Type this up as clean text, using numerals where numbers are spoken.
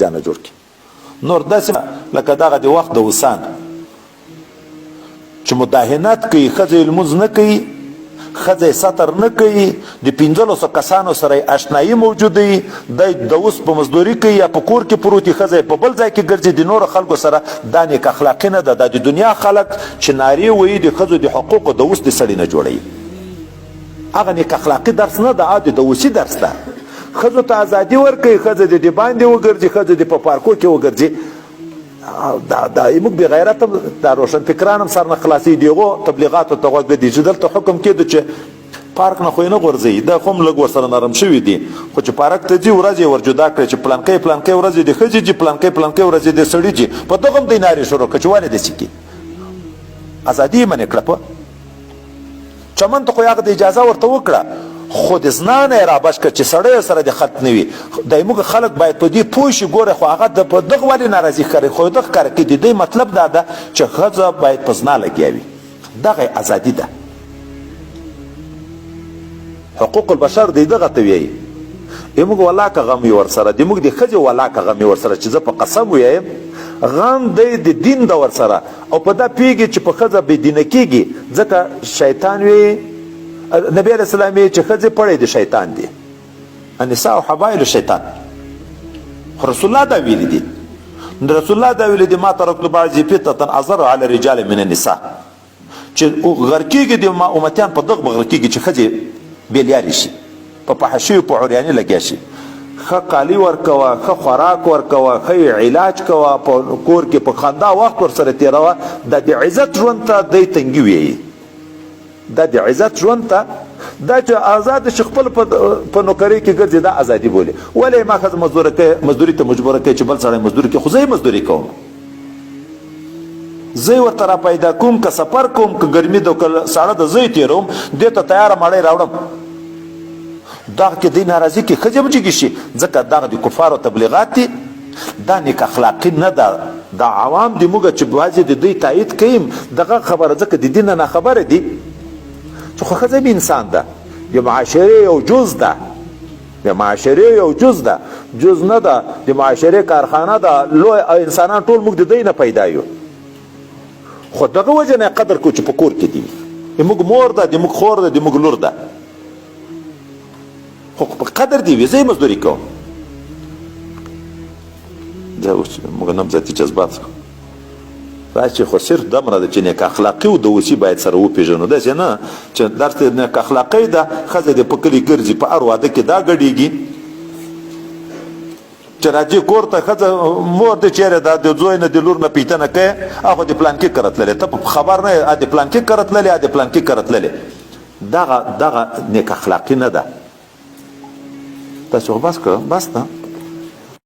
ځانه جوړ کړي. نور داسې لکه دغه د وخت د وسان چې مداهنت کوي، ښځې لمونځ نه کوي، ښځې سطر نه کوي، د 1500 کسانو سره اشنایي موجوده وي، دی د اوس په مزدوري کوي یا په کور کې پروت وي، ښځې په بل ځای کې ګرځي، د نورو خلکو سره دا نیک اخلاقي نه ده. دا د دنیا خلک چې نارې وایي د ښځو د حقوقو د اوس د سړي نه جوړوي. هغه نیک اخلاقي درس نه ده، د اوسي درس ده. ښځو ته ازادي ورکوي، ښځه د باندې وګرځي، ښځه د په پارکو کې وګرځي. دا موږ بې غیرته دا روشنفکران هم سر نه خلاصي دیغو تبلیغاتو ته غوږ دی چې دلته حکم کېده چې پارک نه خو یې نه غورځوي، دا خو هم لږ ورسره نرم شوي دي، خو چې پارک ته ځي ورځ یې ور جدا کړي چې پلانکۍ ورځې د ښځې ځي، پلانکۍ ورځې د سړي ځي، په دغه هم دی نارې شروع کړه چې ولې داسې کړي. ازادي یې منې کړه. په چمن ته خو یې هغه د اجازه ورته وکړه، خو د زنا نه یې رابش کړه چې سړی سره د خط نه وي. دا موږ خلک باید په دې پوه شي. ګوره خو هغه په دغه ولې ناراضي ښکاري، خو دغه ښکاره کوي. د دې مطلب دا ده چې ښځه باید په زنا لګیا وي. دغه ازادي ده. حقوق البشر دی دغه ته وایي. موږ ولاکه غم یې ورسره دی، موږ د ښځې ولاکه غم یې ورسره چې زه په قسم ووایم غم دی د دین د ورسره. او په دا پوهېږي چې په ښځه بېدینه کېږي، ځکه شیطان وی نبی علیہ السلام چې ښځې پړی د شیطان دی، النساء حبایل الشیطان. رسول الله دا ویلي دي، رسول الله دا ویلي دي ما ترکت بعضی فتنة اضر علی الرجال من النساء، چې غرقېږي د امتیان په دغه غرقېږي چې ښځې بېلیارې شي، په فحشیو په عریاني لګیا شي. ښه قالي ورکوه، ښه خوراک ورکوه، ښه علاج کوه، په کور کې په خندا وخت ورسره تېروه. دا د عزت ژوند ته دی تنګي ویي. دا د عزت ژوند ته دا چې آزاد شي خپل په نوکرۍ کې ګرځي، دا ازادي بولي. ولې ما ښځه مزدوري ته مجبوره کوي چې بل سړی مزدوري کوي؟ خو زه یې مزدوري کوم، زه یې ورته را پیدا کوم، که سفر کوم، که ګرمي ده که ساړه ده، زه یې تېروم، دې ته تیاره مړۍ راوړم. دغه کې دی ناراضي کې ښځې هم جګې شي، ځکه دغه د کفارو تبلیغات دي. دا نیک اخلاقي نه ده. دا عوام دي موږ چې بعضې د دوی تایید کوي دغه خبره، ځکه د دین نه ناخبره دي. خو ښځه به انسان ده، د معاشرې یو جز ده، د معاشرې یو جز ده، جز نه ده، د معاشرې کارخانه ده. لوی انسانان ټول موږ د دی نه پیدا یو، خو دغه وجه نه قدر کوو چې په کور کې دي. موږ مور ده، د موږ خور ده، د موږ لور ده، خو په قدر دی وي. زه یې مزدوري کوم. دا اوس موږ نه ذاتي جذبات راشي، خو صرف دومره ده چې نیک اخلاقي او د اوسي باید سره وپېژنو. داسې نه چې درته نیک اخلاقي ده، ښځه دې په کلي ګرځي، په هر واده کې دا ګډېږي چې راځي کور ته ښځه مور دې چېرې ده، د زوی نه د لور نه پوښتنه کوي، هغه د پلانکي کره تللې، ته په خبر نه یې د پلانکي کره تللې، د پلانکي کره تللې. دغه نیک اخلاقي نه ده. تاسو خو بس کړه، بس ده.